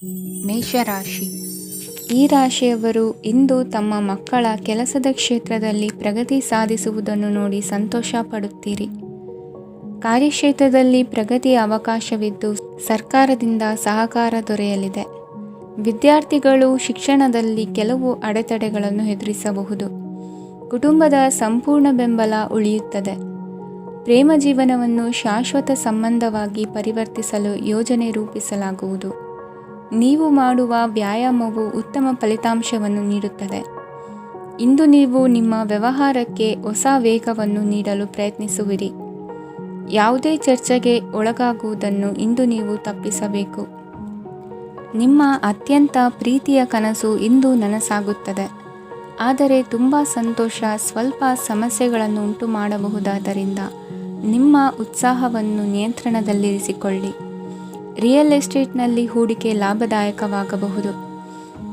ಮೇಷರಾಶಿ. ಈ ರಾಶಿಯವರು ಇಂದು ತಮ್ಮ ಮಕ್ಕಳ ಕೆಲಸದ ಕ್ಷೇತ್ರದಲ್ಲಿ ಪ್ರಗತಿ ಸಾಧಿಸುವುದನ್ನು ನೋಡಿ ಸಂತೋಷ ಪಡುತ್ತೀರಿ. ಕಾರ್ಯಕ್ಷೇತ್ರದಲ್ಲಿ ಪ್ರಗತಿಯ ಅವಕಾಶವಿದ್ದು ಸರ್ಕಾರದಿಂದ ಸಹಕಾರ ದೊರೆಯಲಿದೆ. ವಿದ್ಯಾರ್ಥಿಗಳು ಶಿಕ್ಷಣದಲ್ಲಿ ಕೆಲವು ಅಡೆತಡೆಗಳನ್ನು ಎದುರಿಸಬಹುದು. ಕುಟುಂಬದ ಸಂಪೂರ್ಣ ಬೆಂಬಲ ಉಳಿಯುತ್ತದೆ. ಪ್ರೇಮ ಜೀವನವನ್ನು ಶಾಶ್ವತ ಸಂಬಂಧವಾಗಿ ಪರಿವರ್ತಿಸಲು ಯೋಜನೆ ರೂಪಿಸಲಾಗುವುದು. ನೀವು ಮಾಡುವ ವ್ಯಾಯಾಮವು ಉತ್ತಮ ಫಲಿತಾಂಶವನ್ನು ನೀಡುತ್ತದೆ. ಇಂದು ನೀವು ನಿಮ್ಮ ವ್ಯವಹಾರಕ್ಕೆ ಹೊಸ ವೇಗವನ್ನು ನೀಡಲು ಪ್ರಯತ್ನಿಸುವಿರಿ. ಯಾವುದೇ ಚರ್ಚೆಗೆ ಒಳಗಾಗುವುದನ್ನು ಇಂದು ನೀವು ತಪ್ಪಿಸಬೇಕು. ನಿಮ್ಮ ಅತ್ಯಂತ ಪ್ರೀತಿಯ ಕನಸು ಇಂದು ನನಸಾಗುತ್ತದೆ. ಆದರೆ ತುಂಬ ಸಂತೋಷ ಸ್ವಲ್ಪ ಸಮಸ್ಯೆಗಳನ್ನು ಉಂಟು ಮಾಡಬಹುದಾದ್ದರಿಂದ ನಿಮ್ಮ ಉತ್ಸಾಹವನ್ನು ನಿಯಂತ್ರಣದಲ್ಲಿರಿಸಿಕೊಳ್ಳಿ. ರಿಯಲ್ ಎಸ್ಟೇಟ್ನಲ್ಲಿ ಹೂಡಿಕೆ ಲಾಭದಾಯಕವಾಗಬಹುದು.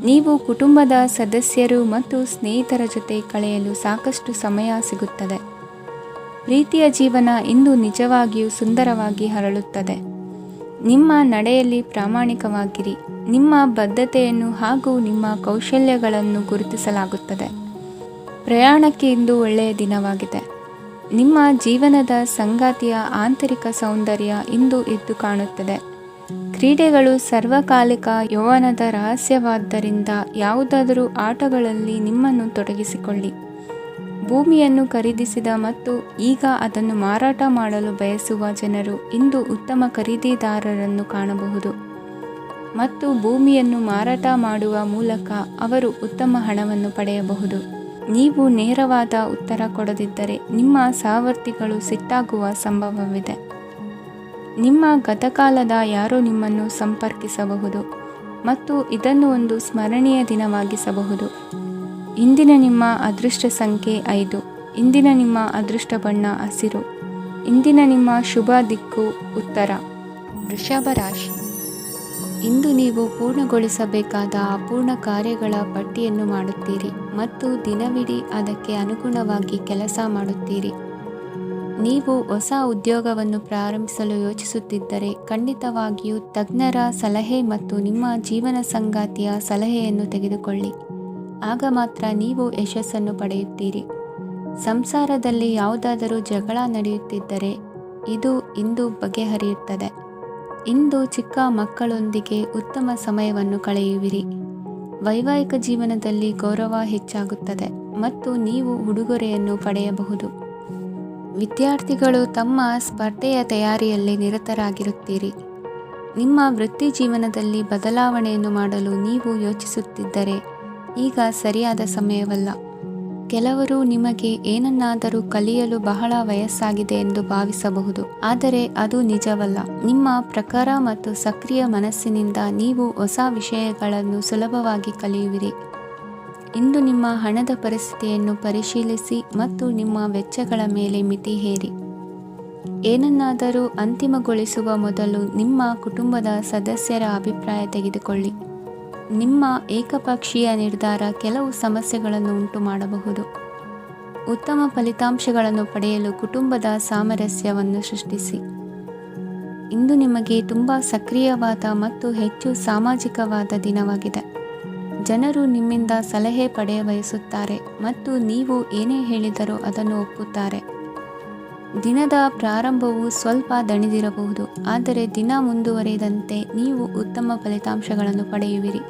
ನೀವು ಕುಟುಂಬದ ಸದಸ್ಯರು ಮತ್ತು ಸ್ನೇಹಿತರ ಜೊತೆ ಕಳೆಯಲು ಸಾಕಷ್ಟು ಸಮಯ ಸಿಗುತ್ತದೆ. ಪ್ರೀತಿಯ ಜೀವನ ಇಂದು ನಿಜವಾಗಿಯೂ ಸುಂದರವಾಗಿ ಹರಳುತ್ತದೆ. ನಿಮ್ಮ ನಡೆಯಲ್ಲಿ ಪ್ರಾಮಾಣಿಕವಾಗಿರಿ. ನಿಮ್ಮ ಬದ್ಧತೆಯನ್ನು ಹಾಗೂ ನಿಮ್ಮ ಕೌಶಲ್ಯಗಳನ್ನು ಗುರುತಿಸಲಾಗುತ್ತದೆ. ಪ್ರಯಾಣಕ್ಕೆ ಇಂದು ಒಳ್ಳೆಯ ದಿನವಾಗಿದೆ. ನಿಮ್ಮ ಜೀವನದ ಸಂಗಾತಿಯ ಆಂತರಿಕ ಸೌಂದರ್ಯ ಇಂದು ಎದ್ದು ಕಾಣುತ್ತದೆ. ಕ್ರೀಡೆಗಳು ಸರ್ವಕಾಲಿಕ ಯೌವನದ ರಹಸ್ಯವಾದ್ದರಿಂದ ಯಾವುದಾದರೂ ಆಟಗಳಲ್ಲಿ ನಿಮ್ಮನ್ನು ತೊಡಗಿಸಿಕೊಳ್ಳಿ. ಭೂಮಿಯನ್ನು ಖರೀದಿಸಿದ ಮತ್ತು ಈಗ ಅದನ್ನು ಮಾರಾಟ ಮಾಡಲು ಬಯಸುವ ಜನರು ಇಂದು ಉತ್ತಮ ಖರೀದಿದಾರರನ್ನು ಕಾಣಬಹುದು ಮತ್ತು ಭೂಮಿಯನ್ನು ಮಾರಾಟ ಮಾಡುವ ಮೂಲಕ ಅವರು ಉತ್ತಮ ಹಣವನ್ನು ಪಡೆಯಬಹುದು. ನೀವು ನೇರವಾದ ಉತ್ತರ ಕೊಡದಿದ್ದರೆ ನಿಮ್ಮ ಸಹವರ್ತಿಗಳು ಸಿಟ್ಟಾಗುವ ಸಂಭವವಿದೆ. ನಿಮ್ಮ ಗತಕಾಲದ ಯಾರೋ ನಿಮ್ಮನ್ನು ಸಂಪರ್ಕಿಸಬಹುದು ಮತ್ತು ಇದನ್ನು ಒಂದು ಸ್ಮರಣೀಯ ದಿನವಾಗಿಸಬಹುದು. ಇಂದಿನ ನಿಮ್ಮ ಅದೃಷ್ಟ ಸಂಖ್ಯೆ 5. ಇಂದಿನ ನಿಮ್ಮ ಅದೃಷ್ಟ ಬಣ್ಣ ಹಸಿರು. ಇಂದಿನ ನಿಮ್ಮ ಶುಭ ದಿಕ್ಕು ಉತ್ತರ. ವೃಷಭ ರಾಶಿ. ಇಂದು ನೀವು ಪೂರ್ಣಗೊಳಿಸಬೇಕಾದ ಅಪೂರ್ಣ ಕಾರ್ಯಗಳ ಪಟ್ಟಿಯನ್ನು ಮಾಡುತ್ತೀರಿ ಮತ್ತು ದಿನವಿಡೀ ಅದಕ್ಕೆ ಅನುಗುಣವಾಗಿ ಕೆಲಸ ಮಾಡುತ್ತೀರಿ. ನೀವು ಹೊಸ ಉದ್ಯೋಗವನ್ನು ಪ್ರಾರಂಭಿಸಲು ಯೋಚಿಸುತ್ತಿದ್ದರೆ ಖಂಡಿತವಾಗಿಯೂ ತಜ್ಞರ ಸಲಹೆ ಮತ್ತು ನಿಮ್ಮ ಜೀವನ ಸಂಗಾತಿಯ ಸಲಹೆಯನ್ನು ತೆಗೆದುಕೊಳ್ಳಿ. ಆಗ ಮಾತ್ರ ನೀವು ಯಶಸ್ಸನ್ನು ಪಡೆಯುತ್ತೀರಿ. ಸಂಸಾರದಲ್ಲಿ ಯಾವುದಾದರೂ ಜಗಳ ನಡೆಯುತ್ತಿದ್ದರೆ ಇದು ಇಂದು ಬಗೆಹರಿಯುತ್ತದೆ. ಇಂದು ಚಿಕ್ಕ ಮಕ್ಕಳೊಂದಿಗೆ ಉತ್ತಮ ಸಮಯವನ್ನು ಕಳೆಯುವಿರಿ. ವೈವಾಹಿಕ ಜೀವನದಲ್ಲಿ ಗೌರವ ಹೆಚ್ಚಾಗುತ್ತದೆ ಮತ್ತು ನೀವು ಉಡುಗೊರೆಯನ್ನು ಪಡೆಯಬಹುದು. ವಿದ್ಯಾರ್ಥಿಗಳು ತಮ್ಮ ಸ್ಪರ್ಧೆಯ ತಯಾರಿಯಲ್ಲಿ ನಿರತರಾಗಿರುತ್ತೀರಿ. ನಿಮ್ಮ ವೃತ್ತಿ ಜೀವನದಲ್ಲಿ ಬದಲಾವಣೆಯನ್ನು ಮಾಡಲು ನೀವು ಯೋಚಿಸುತ್ತಿದ್ದರೆ ಈಗ ಸರಿಯಾದ ಸಮಯವಲ್ಲ. ಕೆಲವರು ನಿಮಗೆ ಏನನ್ನಾದರೂ ಕಲಿಯಲು ಬಹಳ ವಯಸ್ಸಾಗಿದೆ ಎಂದು ಭಾವಿಸಬಹುದು, ಆದರೆ ಅದು ನಿಜವಲ್ಲ. ನಿಮ್ಮ ಪ್ರಖರ ಮತ್ತು ಸಕ್ರಿಯ ಮನಸ್ಸಿನಿಂದ ನೀವು ಹೊಸ ವಿಷಯಗಳನ್ನು ಸುಲಭವಾಗಿ ಕಲಿಯುವಿರಿ. ಇಂದು ನಿಮ್ಮ ಹಣದ ಪರಿಸ್ಥಿತಿಯನ್ನು ಪರಿಶೀಲಿಸಿ ಮತ್ತು ನಿಮ್ಮ ವೆಚ್ಚಗಳ ಮೇಲೆ ಮಿತಿ ಹೇರಿ. ಏನನ್ನಾದರೂ ಅಂತಿಮಗೊಳಿಸುವ ಮೊದಲು ನಿಮ್ಮ ಕುಟುಂಬದ ಸದಸ್ಯರ ಅಭಿಪ್ರಾಯ ತೆಗೆದುಕೊಳ್ಳಿ. ನಿಮ್ಮ ಏಕಪಕ್ಷೀಯ ನಿರ್ಧಾರ ಕೆಲವು ಸಮಸ್ಯೆಗಳನ್ನು ಉಂಟು ಮಾಡಬಹುದು. ಉತ್ತಮ ಫಲಿತಾಂಶಗಳನ್ನು ಪಡೆಯಲು ಕುಟುಂಬದ ಸಾಮರಸ್ಯವನ್ನು ಸೃಷ್ಟಿಸಿ. ಇಂದು ನಿಮಗೆ ತುಂಬ ಸಕ್ರಿಯವಾದ ಮತ್ತು ಹೆಚ್ಚು ಸಾಮಾಜಿಕವಾದ ದಿನವಾಗಿದೆ. ಜನರು ನಿಮ್ಮಿಂದ ಸಲಹೆ ಪಡೆಯ ಬಯಸುತ್ತಾರೆ ಮತ್ತು ನೀವು ಏನೇ ಹೇಳಿದರೂ ಅದನ್ನು ಒಪ್ಪುತ್ತಾರೆ. ದಿನದ ಪ್ರಾರಂಭವು ಸ್ವಲ್ಪ ದಣಿದಿರಬಹುದು, ಆದರೆ ದಿನ ಮುಂದುವರಿದಂತೆ ನೀವು ಉತ್ತಮ ಫಲಿತಾಂಶಗಳನ್ನು ಪಡೆಯುವಿರಿ.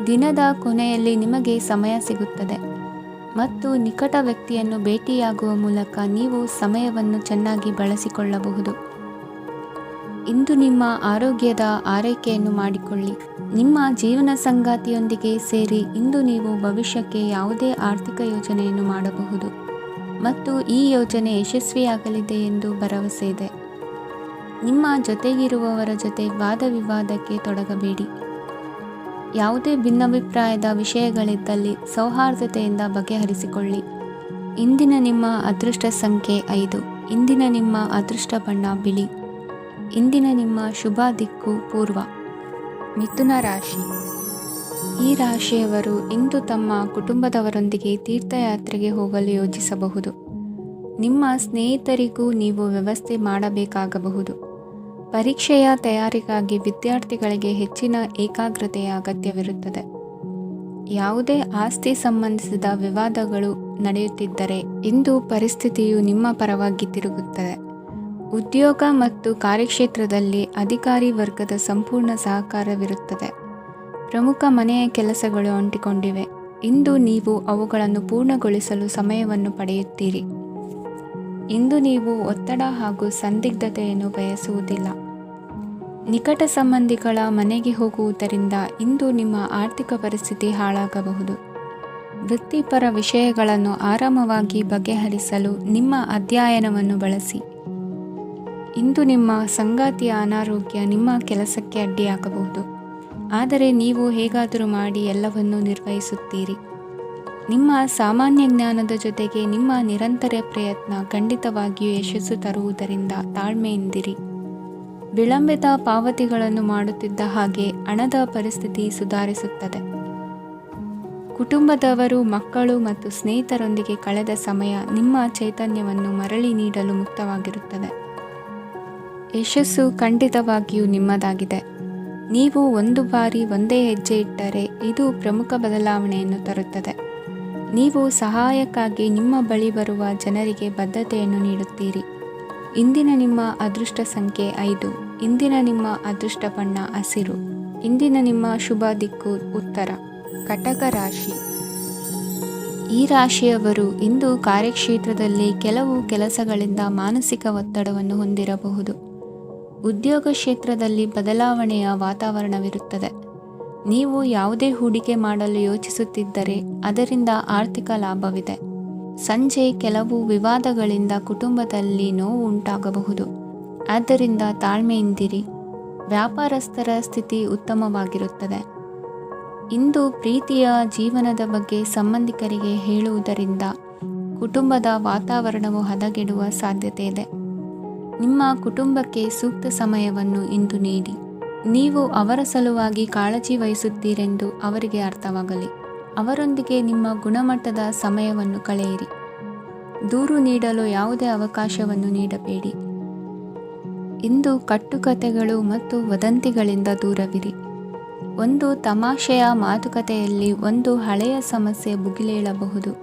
ದಿನದ ಕೊನೆಯಲ್ಲಿ ನಿಮಗೆ ಸಮಯ ಸಿಗುತ್ತದೆ ಮತ್ತು ನಿಕಟ ವ್ಯಕ್ತಿಯನ್ನು ಭೇಟಿಯಾಗುವ ಮೂಲಕ ನೀವು ಸಮಯವನ್ನು ಚೆನ್ನಾಗಿ ಬಳಸಿಕೊಳ್ಳಬಹುದು. ಇಂದು ನಿಮ್ಮ ಆರೋಗ್ಯದ ಆರೈಕೆಯನ್ನು ಮಾಡಿಕೊಳ್ಳಿ. ನಿಮ್ಮ ಜೀವನ ಸಂಗಾತಿಯೊಂದಿಗೆ ಸೇರಿ ಇಂದು ನೀವು ಭವಿಷ್ಯಕ್ಕೆ ಯಾವುದೇ ಆರ್ಥಿಕ ಯೋಜನೆಯನ್ನು ಮಾಡಬಹುದು ಮತ್ತು ಈ ಯೋಜನೆ ಯಶಸ್ವಿಯಾಗಲಿದೆ ಎಂದು ಭರವಸೆ ಇದೆ. ನಿಮ್ಮ ಜೊತೆಗಿರುವವರ ಜೊತೆ ವಾದವಿವಾದಕ್ಕೆ ತೊಡಗಬೇಡಿ. ಯಾವುದೇ ಭಿನ್ನಾಭಿಪ್ರಾಯದ ವಿಷಯಗಳಿದ್ದಲ್ಲಿ ಸೌಹಾರ್ದತೆಯಿಂದ ಬಗೆಹರಿಸಿಕೊಳ್ಳಿ. ಇಂದಿನ ನಿಮ್ಮ ಅದೃಷ್ಟ ಸಂಖ್ಯೆ 5. ಇಂದಿನ ನಿಮ್ಮ ಅದೃಷ್ಟ ಬಣ್ಣ ಬಿಳಿ. ಇಂದಿನ ನಿಮ್ಮ ಶುಭ ದಿಕ್ಕು ಪೂರ್ವ. ಮಿಥುನ ರಾಶಿ. ಈ ರಾಶಿಯವರು ಇಂದು ತಮ್ಮ ಕುಟುಂಬದವರೊಂದಿಗೆ ತೀರ್ಥಯಾತ್ರೆಗೆ ಹೋಗಲು ಯೋಜಿಸಬಹುದು. ನಿಮ್ಮ ಸ್ನೇಹಿತರಿಗೂ ನೀವು ವ್ಯವಸ್ಥೆ ಮಾಡಬೇಕಾಗಬಹುದು. ಪರೀಕ್ಷೆಯ ತಯಾರಿಗಾಗಿ ವಿದ್ಯಾರ್ಥಿಗಳಿಗೆ ಹೆಚ್ಚಿನ ಏಕಾಗ್ರತೆಯ ಅಗತ್ಯವಿರುತ್ತದೆ. ಯಾವುದೇ ಆಸ್ತಿ ಸಂಬಂಧಿಸಿದ ವಿವಾದಗಳು ನಡೆಯುತ್ತಿದ್ದರೆ ಇಂದು ಪರಿಸ್ಥಿತಿಯು ನಿಮ್ಮ ಪರವಾಗಿ ತಿರುಗುತ್ತದೆ. ಉದ್ಯೋಗ ಮತ್ತು ಕಾರ್ಯಕ್ಷೇತ್ರದಲ್ಲಿ ಅಧಿಕಾರಿ ವರ್ಗದ ಸಂಪೂರ್ಣ ಸಹಕಾರವಿರುತ್ತದೆ. ಪ್ರಮುಖ ಮನೆಯ ಕೆಲಸಗಳು ಅಂಟಿಕೊಂಡಿವೆ. ಇಂದು ನೀವು ಅವುಗಳನ್ನು ಪೂರ್ಣಗೊಳಿಸಲು ಸಮಯವನ್ನು ಪಡೆಯುತ್ತೀರಿ. ಇಂದು ನೀವು ಒತ್ತಡ ಹಾಗೂ ಸಂದಿಗ್ಧತೆಯನ್ನು ಬಯಸುವುದಿಲ್ಲ. ನಿಕಟ ಸಂಬಂಧಿಗಳ ಮನೆಗೆ ಹೋಗುವುದರಿಂದ ಇಂದು ನಿಮ್ಮ ಆರ್ಥಿಕ ಪರಿಸ್ಥಿತಿ ಹಾಳಾಗಬಹುದು. ವೃತ್ತಿಪರ ವಿಷಯಗಳನ್ನು ಆರಾಮವಾಗಿ ಬಗೆಹರಿಸಲು ನಿಮ್ಮ ಅಧ್ಯಯನವನ್ನು ಬಳಸಿ. ಇಂದು ನಿಮ್ಮ ಸಂಗಾತಿಯ ಅನಾರೋಗ್ಯ ನಿಮ್ಮ ಕೆಲಸಕ್ಕೆ ಅಡ್ಡಿಯಾಗಬಹುದು, ಆದರೆ ನೀವು ಹೇಗಾದರೂ ಮಾಡಿ ಎಲ್ಲವನ್ನೂ ನಿರ್ವಹಿಸುತ್ತೀರಿ. ನಿಮ್ಮ ಸಾಮಾನ್ಯ ಜ್ಞಾನದ ಜೊತೆಗೆ ನಿಮ್ಮ ನಿರಂತರ ಪ್ರಯತ್ನ ಖಂಡಿತವಾಗಿಯೂ ಯಶಸ್ಸು ತರುವುದರಿಂದ ತಾಳ್ಮೆಯಿಂದಿರಿ. ವಿಳಂಬಿತ ಪಾವತಿಗಳನ್ನು ಮಾಡುತ್ತಿದ್ದ ಹಾಗೆ ಹಣದ ಪರಿಸ್ಥಿತಿ ಸುಧಾರಿಸುತ್ತದೆ. ಕುಟುಂಬದವರು, ಮಕ್ಕಳು ಮತ್ತು ಸ್ನೇಹಿತರೊಂದಿಗೆ ಕಳೆದ ಸಮಯ ನಿಮ್ಮ ಚೈತನ್ಯವನ್ನು ಮರಳಿ ನೀಡಲು ಮುಕ್ತವಾಗಿರುತ್ತದೆ. ಯಶಸ್ಸು ಖಂಡಿತವಾಗಿಯೂ ನಿಮ್ಮದಾಗಿದೆ. ನೀವು ಒಂದು ಬಾರಿ ಒಂದೇ ಹೆಜ್ಜೆ ಇಟ್ಟರೆ ಇದು ಪ್ರಮುಖ ಬದಲಾವಣೆಯನ್ನು ತರುತ್ತದೆ. ನೀವು ಸಹಾಯಕ್ಕಾಗಿ ನಿಮ್ಮ ಬಳಿ ಬರುವ ಜನರಿಗೆ ಬದ್ಧತೆಯನ್ನು ನೀಡುತ್ತೀರಿ. ಇಂದಿನ ನಿಮ್ಮ ಅದೃಷ್ಟ ಸಂಖ್ಯೆ 5. ಇಂದಿನ ನಿಮ್ಮ ಅದೃಷ್ಟ ಬಣ್ಣ ಹಸಿರು. ಇಂದಿನ ನಿಮ್ಮ ಶುಭ ದಿಕ್ಕು ಉತ್ತರ. ಕಟಕ ರಾಶಿ. ಈ ರಾಶಿಯವರು ಇಂದು ಕಾರ್ಯಕ್ಷೇತ್ರದಲ್ಲಿ ಕೆಲವು ಕೆಲಸಗಳಿಂದ ಮಾನಸಿಕ ಒತ್ತಡವನ್ನು ಹೊಂದಿರಬಹುದು. ಉದ್ಯೋಗ ಕ್ಷೇತ್ರದಲ್ಲಿ ಬದಲಾವಣೆಯ ವಾತಾವರಣವಿರುತ್ತದೆ. ನೀವು ಯಾವುದೇ ಹೂಡಿಕೆ ಮಾಡಲು ಯೋಚಿಸುತ್ತಿದ್ದರೆ ಅದರಿಂದ ಆರ್ಥಿಕ ಲಾಭವಿದೆ. ಸಂಜೆ ಕೆಲವು ವಿವಾದಗಳಿಂದ ಕುಟುಂಬದಲ್ಲಿ ನೋವು ಉಂಟಾಗಬಹುದು, ಆದ್ದರಿಂದ ತಾಳ್ಮೆಯಿಂದಿರಿ. ವ್ಯಾಪಾರಸ್ಥರ ಸ್ಥಿತಿ ಉತ್ತಮವಾಗಿರುತ್ತದೆ. ಇಂದು ಪ್ರೀತಿಯ ಜೀವನದ ಬಗ್ಗೆ ಸಂಬಂಧಿಕರಿಗೆ ಹೇಳುವುದರಿಂದ ಕುಟುಂಬದ ವಾತಾವರಣವು ಹದಗೆಡುವ ಸಾಧ್ಯತೆ ಇದೆ. ನಿಮ್ಮ ಕುಟುಂಬಕ್ಕೆ ಸೂಕ್ತ ಸಮಯವನ್ನು ಇಂದು ನೀಡಿ. ನೀವು ಅವರ ಸಲುವಾಗಿ ಕಾಳಜಿ ವಹಿಸುತ್ತೀರೆಂದು ಅವರಿಗೆ ಅರ್ಥವಾಗಲಿ. ಅವರೊಂದಿಗೆ ನಿಮ್ಮ ಗುಣಮಟ್ಟದ ಸಮಯವನ್ನು ಕಳೆಯಿರಿ. ದೂರು ನೀಡಲು ಯಾವುದೇ ಅವಕಾಶವನ್ನು ನೀಡಬೇಡಿ. ಇಂದು ಕಟ್ಟುಕತೆಗಳು ಮತ್ತು ವದಂತಿಗಳಿಂದ ದೂರವಿರಿ. ಒಂದು ತಮಾಷೆಯ ಮಾತುಕತೆಯಲ್ಲಿ ಒಂದು ಹಳೆಯ ಸಮಸ್ಯೆ ಭುಗಿಲೇಳಬಹುದು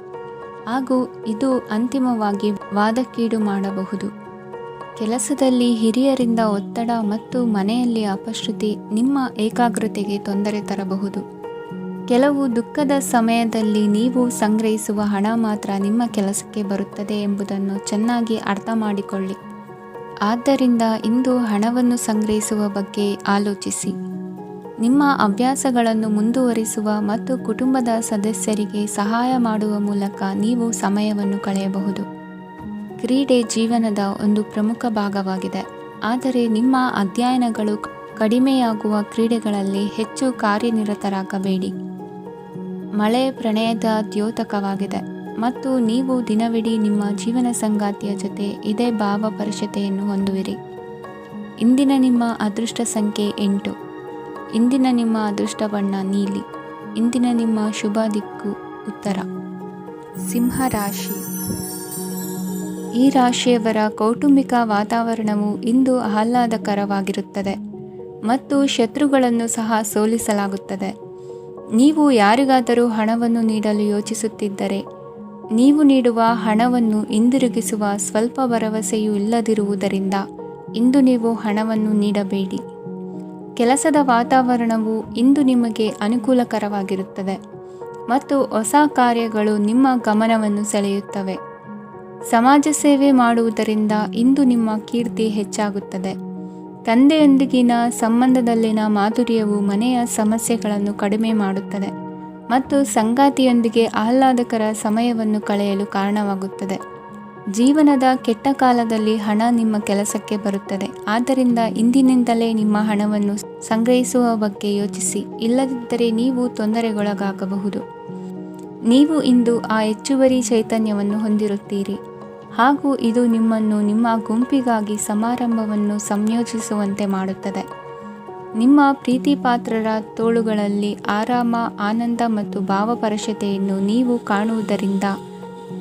ಹಾಗೂ ಇದು ಅಂತಿಮವಾಗಿ ವಾದಕ್ಕೀಡು ಮಾಡಬಹುದು. ಕೆಲಸದಲ್ಲಿ ಹಿರಿಯರಿಂದ ಒತ್ತಡ ಮತ್ತು ಮನೆಯಲ್ಲಿ ಅಪಶ್ರುತಿ ನಿಮ್ಮ ಏಕಾಗ್ರತೆಗೆ ತೊಂದರೆ ತರಬಹುದು. ಕೆಲವು ದುಃಖದ ಸಮಯದಲ್ಲಿ ನೀವು ಸಂಗ್ರಹಿಸುವ ಹಣ ಮಾತ್ರ ನಿಮ್ಮ ಕೆಲಸಕ್ಕೆ ಬರುತ್ತದೆ ಎಂಬುದನ್ನು ಚೆನ್ನಾಗಿ ಅರ್ಥ ಮಾಡಿಕೊಳ್ಳಿ. ಆದ್ದರಿಂದ ಇಂದು ಹಣವನ್ನು ಸಂಗ್ರಹಿಸುವ ಬಗ್ಗೆ ಆಲೋಚಿಸಿ. ನಿಮ್ಮ ಅಭ್ಯಾಸಗಳನ್ನು ಮುಂದುವರಿಸುವ ಮತ್ತು ಕುಟುಂಬದ ಸದಸ್ಯರಿಗೆ ಸಹಾಯ ಮಾಡುವ ಮೂಲಕ ನೀವು ಸಮಯವನ್ನು ಕಳೆಯಬಹುದು. ಕ್ರೀಡೆ ಜೀವನದ ಒಂದು ಪ್ರಮುಖ ಭಾಗವಾಗಿದೆ, ಆದರೆ ನಿಮ್ಮ ಅಧ್ಯಯನಗಳು ಕಡಿಮೆಯಾಗುವ ಕ್ರೀಡೆಗಳಲ್ಲಿ ಹೆಚ್ಚು ಕಾರ್ಯನಿರತರಾಗಬೇಡಿ. ಮಳೆ ಪ್ರಣಯದ ದ್ಯೋತಕವಾಗಿದೆ ಮತ್ತು ನೀವು ದಿನವಿಡೀ ನಿಮ್ಮ ಜೀವನ ಸಂಗಾತಿಯ ಜೊತೆ ಇದೇ ಭಾವಪರಿಷತೆಯನ್ನು ಹೊಂದುವಿರಿ. ಇಂದಿನ ನಿಮ್ಮ ಅದೃಷ್ಟ ಸಂಖ್ಯೆ 8. ಇಂದಿನ ನಿಮ್ಮ ಅದೃಷ್ಟ ಬಣ್ಣ ನೀಲಿ. ಇಂದಿನ ನಿಮ್ಮ ಶುಭ ದಿಕ್ಕು ಉತ್ತರ. ಸಿಂಹರಾಶಿ. ಈ ರಾಶಿಯವರ ಕೌಟುಂಬಿಕ ವಾತಾವರಣವು ಇಂದು ಆಹ್ಲಾದಕರವಾಗಿರುತ್ತದೆ ಮತ್ತು ಶತ್ರುಗಳನ್ನು ಸಹ ಸೋಲಿಸಲಾಗುತ್ತದೆ. ನೀವು ಯಾರಿಗಾದರೂ ಹಣವನ್ನು ನೀಡಲು ಯೋಚಿಸುತ್ತಿದ್ದರೆ ನೀವು ನೀಡುವ ಹಣವನ್ನು ಹಿಂದಿರುಗಿಸುವ ಸ್ವಲ್ಪ ಭರವಸೆಯೂ ಇಲ್ಲದಿರುವುದರಿಂದ ಇಂದು ನೀವು ಹಣವನ್ನು ನೀಡಬೇಡಿ. ಕೆಲಸದ ವಾತಾವರಣವು ಇಂದು ನಿಮಗೆ ಅನುಕೂಲಕರವಾಗಿರುತ್ತದೆ ಮತ್ತು ಹೊಸ ಕಾರ್ಯಗಳು ನಿಮ್ಮ ಗಮನವನ್ನು ಸೆಳೆಯುತ್ತವೆ. ಸಮಾಜ ಸೇವೆ ಮಾಡುವುದರಿಂದ ಇಂದು ನಿಮ್ಮ ಕೀರ್ತಿ ಹೆಚ್ಚಾಗುತ್ತದೆ. ತಂದೆಯೊಂದಿಗಿನ ಸಂಬಂಧದಲ್ಲಿನ ಮಾಧುರ್ಯವು ಮನೆಯ ಸಮಸ್ಯೆಗಳನ್ನು ಕಡಿಮೆ ಮಾಡುತ್ತದೆ ಮತ್ತು ಸಂಗಾತಿಯೊಂದಿಗೆ ಆಹ್ಲಾದಕರ ಸಮಯವನ್ನು ಕಳೆಯಲು ಕಾರಣವಾಗುತ್ತದೆ. ಜೀವನದ ಕೆಟ್ಟ ಕಾಲದಲ್ಲಿ ಹಣ ನಿಮ್ಮ ಕೆಲಸಕ್ಕೆ ಬರುತ್ತದೆ, ಆದ್ದರಿಂದ ಇಂದಿನಿಂದಲೇ ನಿಮ್ಮ ಹಣವನ್ನು ಸಂಗ್ರಹಿಸುವ ಬಗ್ಗೆ ಯೋಚಿಸಿ, ಇಲ್ಲದಿದ್ದರೆ ನೀವು ತೊಂದರೆಗೊಳಗಾಗಬಹುದು. ನೀವು ಇಂದು ಆ ಹೆಚ್ಚುವರಿ ಚೈತನ್ಯವನ್ನು ಹೊಂದಿರುತ್ತೀರಿ ಹಾಗೂ ಇದು ನಿಮ್ಮನ್ನು ನಿಮ್ಮ ಗುಂಪಿಗಾಗಿ ಸಮಾರಂಭವನ್ನು ಸಂಯೋಜಿಸುವಂತೆ ಮಾಡುತ್ತದೆ. ನಿಮ್ಮ ಪ್ರೀತಿಪಾತ್ರರ ತೋಳುಗಳಲ್ಲಿ ಆರಾಮ, ಆನಂದ ಮತ್ತು ಭಾವಪರಶತೆಯನ್ನು ನೀವು ಕಾಣುವುದರಿಂದ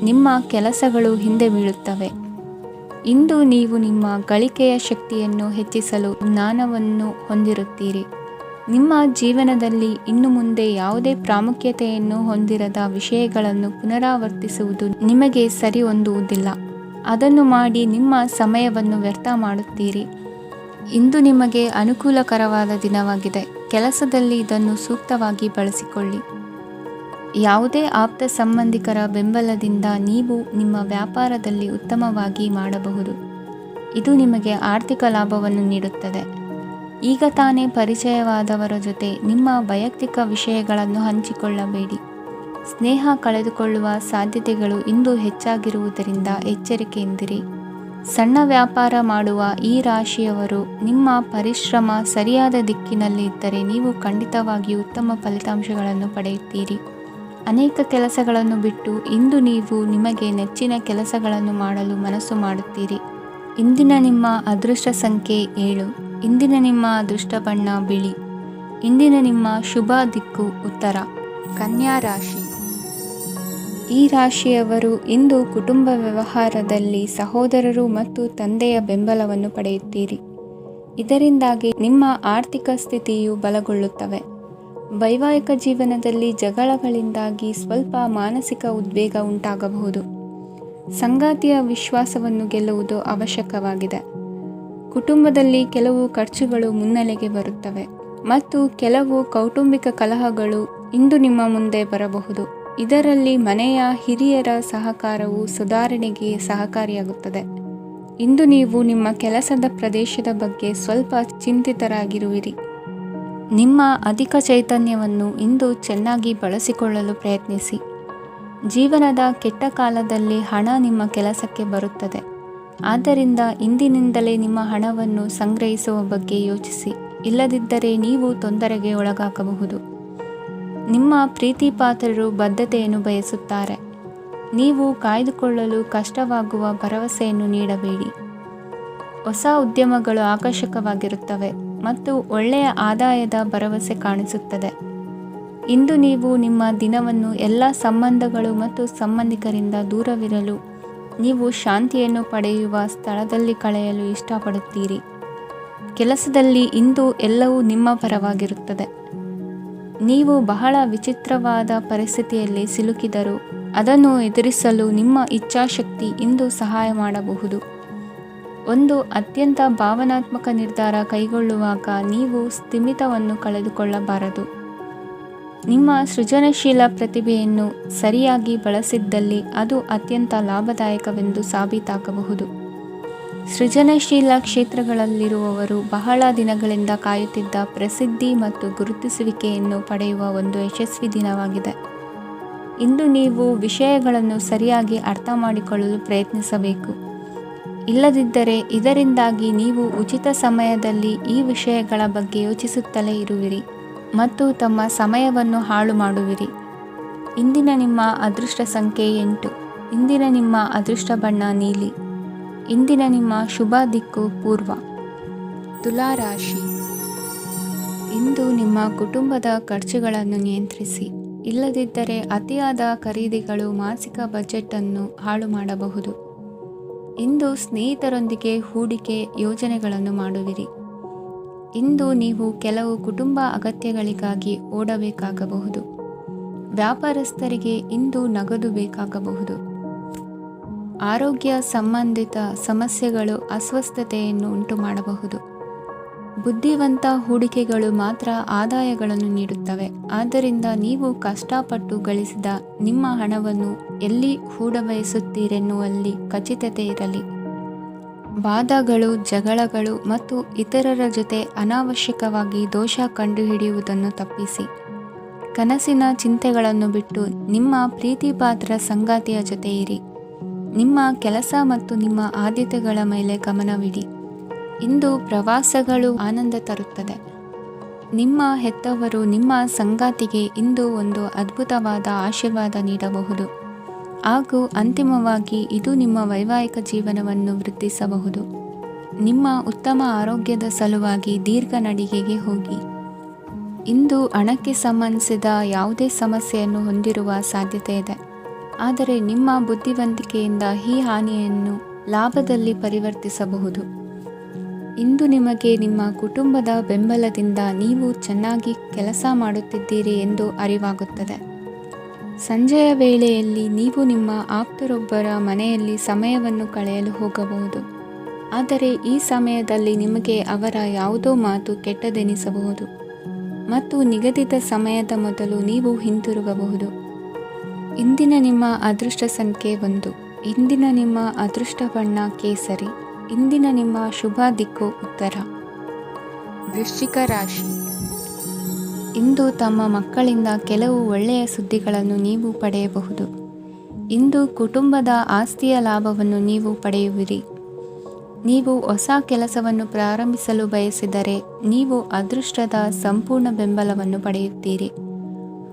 ನಿಮ್ಮ ಕೆಲಸಗಳು ಹಿಂದೆ ಬೀಳುತ್ತವೆ. ಇಂದು ನೀವು ನಿಮ್ಮ ಗಳಿಕೆಯ ಶಕ್ತಿಯನ್ನು ಹೆಚ್ಚಿಸಲು ಜ್ಞಾನವನ್ನು ಹೊಂದಿರುತ್ತೀರಿ. ನಿಮ್ಮ ಜೀವನದಲ್ಲಿ ಇನ್ನು ಮುಂದೆ ಯಾವುದೇ ಪ್ರಾಮುಖ್ಯತೆಯನ್ನು ಹೊಂದಿರದ ವಿಷಯಗಳನ್ನು ಪುನರಾವರ್ತಿಸುವುದು ನಿಮಗೆ ಸರಿ ಹೊಂದುವುದಿಲ್ಲ. ಅದನ್ನು ಮಾಡಿ ನಿಮ್ಮ ಸಮಯವನ್ನು ವ್ಯರ್ಥ ಮಾಡುತ್ತೀರಿ. ಇಂದು ನಿಮಗೆ ಅನುಕೂಲಕರವಾದ ದಿನವಾಗಿದೆ. ಕೆಲಸದಲ್ಲಿ ಇದನ್ನು ಸೂಕ್ತವಾಗಿ ಬಳಸಿಕೊಳ್ಳಿ. ಯಾವುದೇ ಆಪ್ತ ಸಂಬಂಧಿಕರ ಬೆಂಬಲದಿಂದ ನೀವು ನಿಮ್ಮ ವ್ಯಾಪಾರದಲ್ಲಿ ಉತ್ತಮವಾಗಿ ಮಾಡಬಹುದು. ಇದು ನಿಮಗೆ ಆರ್ಥಿಕ ಲಾಭವನ್ನು ನೀಡುತ್ತದೆ. ಈಗ ತಾನೇ ಪರಿಚಯವಾದವರ ಜೊತೆ ನಿಮ್ಮ ವೈಯಕ್ತಿಕ ವಿಷಯಗಳನ್ನು ಹಂಚಿಕೊಳ್ಳಬೇಡಿ. ಸ್ನೇಹ ಕಳೆದುಕೊಳ್ಳುವ ಸಾಧ್ಯತೆಗಳು ಇಂದು ಹೆಚ್ಚಾಗಿರುವುದರಿಂದ ಎಚ್ಚರಿಕೆಯಿಂದಿರಿ. ಸಣ್ಣ ವ್ಯಾಪಾರ ಮಾಡುವ ಈ ರಾಶಿಯವರು ನಿಮ್ಮ ಪರಿಶ್ರಮ ಸರಿಯಾದ ದಿಕ್ಕಿನಲ್ಲಿ ಇದ್ದರೆ ನೀವು ಖಂಡಿತವಾಗಿಯೂ ಉತ್ತಮ ಫಲಿತಾಂಶಗಳನ್ನು ಪಡೆಯುತ್ತೀರಿ. ಅನೇಕ ಕೆಲಸಗಳನ್ನು ಬಿಟ್ಟು ಇಂದು ನೀವು ನಿಮಗೆ ನೆಚ್ಚಿನ ಕೆಲಸಗಳನ್ನು ಮಾಡಲು ಮನಸ್ಸು ಮಾಡುತ್ತೀರಿ. ಇಂದಿನ ನಿಮ್ಮ ಅದೃಷ್ಟ ಸಂಖ್ಯೆ 7. ಇಂದಿನ ನಿಮ್ಮ ಅದೃಷ್ಟ ಬಣ್ಣ ಬಿಳಿ. ಇಂದಿನ ನಿಮ್ಮ ಶುಭ ದಿಕ್ಕು ಉತ್ತರ. ಕನ್ಯಾ ರಾಶಿ. ಈ ರಾಶಿಯವರು ಇಂದು ಕುಟುಂಬ ವ್ಯವಹಾರದಲ್ಲಿ ಸಹೋದರರು ಮತ್ತು ತಂದೆಯ ಬೆಂಬಲವನ್ನು ಪಡೆಯುತ್ತೀರಿ. ಇದರಿಂದಾಗಿ ನಿಮ್ಮ ಆರ್ಥಿಕ ಸ್ಥಿತಿಯು ಬಲಗೊಳ್ಳುತ್ತವೆ. ವೈವಾಹಿಕ ಜೀವನದಲ್ಲಿ ಜಗಳಗಳಿಂದಾಗಿ ಸ್ವಲ್ಪ ಮಾನಸಿಕ ಉದ್ವೇಗ ಉಂಟಾಗಬಹುದು. ಸಂಗಾತಿಯ ವಿಶ್ವಾಸವನ್ನು ಗೆಲ್ಲುವುದು ಅವಶ್ಯಕವಾಗಿದೆ. ಕುಟುಂಬದಲ್ಲಿ ಕೆಲವು ಖರ್ಚುಗಳು ಮುನ್ನೆಲೆಗೆ ಬರುತ್ತವೆ ಮತ್ತು ಕೆಲವು ಕೌಟುಂಬಿಕ ಕಲಹಗಳು ಇಂದು ನಿಮ್ಮ ಮುಂದೆ ಬರಬಹುದು. ಇದರಲ್ಲಿ ಮನೆಯ ಹಿರಿಯರ ಸಹಕಾರವು ಸುಧಾರಣೆಗೆ ಸಹಕಾರಿಯಾಗುತ್ತದೆ. ಇಂದು ನೀವು ನಿಮ್ಮ ಕೆಲಸದ ಪ್ರದೇಶದ ಬಗ್ಗೆ ಸ್ವಲ್ಪ ಚಿಂತಿತರಾಗಿರುವಿರಿ. ನಿಮ್ಮ ಅಧಿಕ ಚೈತನ್ಯವನ್ನು ಇಂದು ಚೆನ್ನಾಗಿ ಬಳಸಿಕೊಳ್ಳಲು ಪ್ರಯತ್ನಿಸಿ. ಜೀವನದ ಕೆಟ್ಟ ಕಾಲದಲ್ಲಿ ಹಣ ನಿಮ್ಮ ಕೆಲಸಕ್ಕೆ ಬರುತ್ತದೆ. ಆದ್ದರಿಂದ ಇಂದಿನಿಂದಲೇ ನಿಮ್ಮ ಹಣವನ್ನು ಸಂಗ್ರಹಿಸುವ ಬಗ್ಗೆ ಯೋಚಿಸಿ. ಇಲ್ಲದಿದ್ದರೆ ನೀವು ತೊಂದರೆಗೆ ಒಳಗಾಗಬಹುದು. ನಿಮ್ಮ ಪ್ರೀತಿಪಾತ್ರರು ಬದ್ಧತೆಯನ್ನು ಬಯಸುತ್ತಾರೆ. ನೀವು ಕಾಯ್ದುಕೊಳ್ಳಲು ಕಷ್ಟವಾಗುವ ಭರವಸೆಯನ್ನು ನೀಡಬೇಡಿ. ಹೊಸ ಉದ್ಯಮಗಳು ಆಕರ್ಷಕವಾಗಿರುತ್ತವೆ ಮತ್ತು ಒಳ್ಳೆಯ ಆದಾಯದ ಭರವಸೆ ಕಾಣಿಸುತ್ತದೆ. ಇಂದು ನೀವು ನಿಮ್ಮ ದಿನವನ್ನು ಎಲ್ಲ ಸಂಬಂಧಗಳು ಮತ್ತು ಸಂಬಂಧಿಕರಿಂದ ದೂರವಿರಲು ನೀವು ಶಾಂತಿಯನ್ನು ಪಡೆಯುವ ಸ್ಥಳದಲ್ಲಿ ಕಳೆಯಲು ಇಷ್ಟಪಡುತ್ತೀರಿ. ಕೆಲಸದಲ್ಲಿ ಇಂದು ಎಲ್ಲವೂ ನಿಮ್ಮ ಪರವಾಗಿರುತ್ತದೆ. ನೀವು ಬಹಳ ವಿಚಿತ್ರವಾದ ಪರಿಸ್ಥಿತಿಯಲ್ಲಿ ಸಿಲುಕಿದರೂ ಅದನ್ನು ಎದುರಿಸಲು ನಿಮ್ಮ ಇಚ್ಛಾಶಕ್ತಿ ಇಂದು ಸಹಾಯ ಮಾಡಬಹುದು. ಒಂದು ಅತ್ಯಂತ ಭಾವನಾತ್ಮಕ ನಿರ್ಧಾರ ಕೈಗೊಳ್ಳುವಾಗ ನೀವು ಸ್ಥಿಮಿತವನ್ನು ಕಳೆದುಕೊಳ್ಳಬಾರದು. ನಿಮ್ಮ ಸೃಜನಶೀಲ ಪ್ರತಿಭೆಯನ್ನು ಸರಿಯಾಗಿ ಬಳಸಿದ್ದಲ್ಲಿ ಅದು ಅತ್ಯಂತ ಲಾಭದಾಯಕವೆಂದು ಸಾಬೀತಾಗಬಹುದು. ಸೃಜನಶೀಲ ಕ್ಷೇತ್ರಗಳಲ್ಲಿರುವವರು ಬಹಳ ದಿನಗಳಿಂದ ಕಾಯುತ್ತಿದ್ದ ಪ್ರಸಿದ್ಧಿ ಮತ್ತು ಗುರುತಿಸುವಿಕೆಯನ್ನು ಪಡೆಯುವ ಒಂದು ಯಶಸ್ವಿ ದಿನವಾಗಿದೆ. ಇಂದು ನೀವು ವಿಷಯಗಳನ್ನು ಸರಿಯಾಗಿ ಅರ್ಥ ಮಾಡಿಕೊಳ್ಳಲು ಪ್ರಯತ್ನಿಸಬೇಕು. ಇಲ್ಲದಿದ್ದರೆ ಇದರಿಂದಾಗಿ ನೀವು ಉಚಿತ ಸಮಯದಲ್ಲಿ ಈ ವಿಷಯಗಳ ಬಗ್ಗೆ ಯೋಚಿಸುತ್ತಲೇ ಇರುವಿರಿ ಮತ್ತು ತಮ್ಮ ಸಮಯವನ್ನು ಹಾಳು ಮಾಡುವಿರಿ. ಇಂದಿನ ನಿಮ್ಮ ಅದೃಷ್ಟ ಸಂಖ್ಯೆ 8. ಇಂದಿನ ನಿಮ್ಮ ಅದೃಷ್ಟ ಬಣ್ಣ ನೀಲಿ. ಇಂದಿನ ನಿಮ್ಮ ಶುಭ ದಿಕ್ಕು ಪೂರ್ವ. ತುಲಾ ರಾಶಿ. ಇಂದು ನಿಮ್ಮ ಕುಟುಂಬದ ಖರ್ಚುಗಳನ್ನು ನಿಯಂತ್ರಿಸಿ. ಇಲ್ಲದಿದ್ದರೆ ಅತಿಯಾದ ಖರೀದಿಗಳು ಮಾಸಿಕ ಬಜೆಟನ್ನು ಹಾಳು ಮಾಡಬಹುದು. ಇಂದು ಸ್ನೇಹಿತರೊಂದಿಗೆ ಹೂಡಿಕೆ ಯೋಜನೆಗಳನ್ನು ಮಾಡುವಿರಿ. ಇಂದು ನೀವು ಕೆಲವು ಕುಟುಂಬ ಅಗತ್ಯಗಳಿಗಾಗಿ ಓಡಬೇಕಾಗಬಹುದು. ವ್ಯಾಪಾರಸ್ಥರಿಗೆ ಇಂದು ನಗದು ಬೇಕಾಗಬಹುದು. ಆರೋಗ್ಯ ಸಂಬಂಧಿತ ಸಮಸ್ಯೆಗಳು ಅಸ್ವಸ್ಥತೆಯನ್ನು ಉಂಟುಮಾಡಬಹುದು. ಬುದ್ಧಿವಂತ ಹೂಡಿಕೆಗಳು ಮಾತ್ರ ಆದಾಯಗಳನ್ನು ನೀಡುತ್ತವೆ. ಆದ್ದರಿಂದ ನೀವು ಕಷ್ಟಪಟ್ಟು ಗಳಿಸಿದ ನಿಮ್ಮ ಹಣವನ್ನು ಎಲ್ಲಿ ಹೂಡಬಯಸುತ್ತೀರೆನ್ನುವಲ್ಲಿ ಖಚಿತತೆ ಇರಲಿ. ವಾದಗಳು, ಜಗಳಗಳು ಮತ್ತು ಇತರರ ಜೊತೆ ಅನಾವಶ್ಯಕವಾಗಿ ದೋಷ ಕಂಡುಹಿಡಿಯುವುದನ್ನು ತಪ್ಪಿಸಿ. ಕನಸಿನ ಚಿಂತೆಗಳನ್ನು ಬಿಟ್ಟು ನಿಮ್ಮ ಪ್ರೀತಿಪಾತ್ರ ಸಂಗಾತಿಯ ಜೊತೆ ಇರಿ. ನಿಮ್ಮ ಕೆಲಸ ಮತ್ತು ನಿಮ್ಮ ಆದ್ಯತೆಗಳ ಮೇಲೆ ಗಮನವಿಡಿ. ಇಂದು ಪ್ರವಾಸಗಳು ಆನಂದ ತರುತ್ತದೆ. ನಿಮ್ಮ ಹೆತ್ತವರು ನಿಮ್ಮ ಸಂಗಾತಿಗೆ ಇಂದು ಒಂದು ಅದ್ಭುತವಾದ ಆಶೀರ್ವಾದ ನೀಡಬಹುದು ಹಾಗೂ ಅಂತಿಮವಾಗಿ ಇದು ನಿಮ್ಮ ವೈವಾಹಿಕ ಜೀವನವನ್ನು ವೃದ್ಧಿಸಬಹುದು. ನಿಮ್ಮ ಉತ್ತಮ ಆರೋಗ್ಯದ ಸಲುವಾಗಿ ದೀರ್ಘ ನಡಿಗೆಗೆ ಹೋಗಿ. ಇಂದು ಹಣಕ್ಕೆ ಸಂಬಂಧಿಸಿದ ಯಾವುದೇ ಸಮಸ್ಯೆಯನ್ನು ಹೊಂದಿರುವ ಸಾಧ್ಯತೆ ಇದೆ. ಆದರೆ ನಿಮ್ಮ ಬುದ್ಧಿವಂತಿಕೆಯಿಂದ ಈ ಹಾನಿಯನ್ನು ಲಾಭದಲ್ಲಿ ಪರಿವರ್ತಿಸಬಹುದು. ಇಂದು ನಿಮಗೆ ನಿಮ್ಮ ಕುಟುಂಬದ ಬೆಂಬಲದಿಂದ ನೀವು ಚೆನ್ನಾಗಿ ಕೆಲಸ ಮಾಡುತ್ತಿದ್ದೀರಿ ಎಂದು ಅರಿವಾಗುತ್ತದೆ. ಸಂಜೆಯ ವೇಳೆಯಲ್ಲಿ ನೀವು ನಿಮ್ಮ ಆಪ್ತರೊಬ್ಬರ ಮನೆಯಲ್ಲಿ ಸಮಯವನ್ನು ಕಳೆಯಲು ಹೋಗಬಹುದು. ಆದರೆ ಈ ಸಮಯದಲ್ಲಿ ನಿಮಗೆ ಅವರ ಯಾವುದೋ ಮಾತು ಕೆಟ್ಟದೆನಿಸಬಹುದು ಮತ್ತು ನಿಗದಿತ ಸಮಯದ ಮೊದಲು ನೀವು ಹಿಂತಿರುಗಬಹುದು. ಇಂದಿನ ನಿಮ್ಮ ಅದೃಷ್ಟ ಸಂಖ್ಯೆ 1. ಇಂದಿನ ನಿಮ್ಮ ಅದೃಷ್ಟ ಬಣ್ಣ ಕೇಸರಿ. ಇಂದಿನ ನಿಮ್ಮ ಶುಭ ದಿಕ್ಕು ಉತ್ತರ. ವೃಶ್ಚಿಕ ರಾಶಿ. ಇಂದು ತಮ್ಮ ಮಕ್ಕಳಿಂದ ಕೆಲವು ಒಳ್ಳೆಯ ಸುದ್ದಿಗಳನ್ನು ನೀವು ಪಡೆಯಬಹುದು. ಇಂದು ಕುಟುಂಬದ ಆಸ್ತಿಯ ಲಾಭವನ್ನು ನೀವು ಪಡೆಯುವಿರಿ. ನೀವು ಹೊಸ ಕೆಲಸವನ್ನು ಪ್ರಾರಂಭಿಸಲು ಬಯಸಿದರೆ ನೀವು ಅದೃಷ್ಟದ ಸಂಪೂರ್ಣ ಬೆಂಬಲವನ್ನು ಪಡೆಯುತ್ತೀರಿ.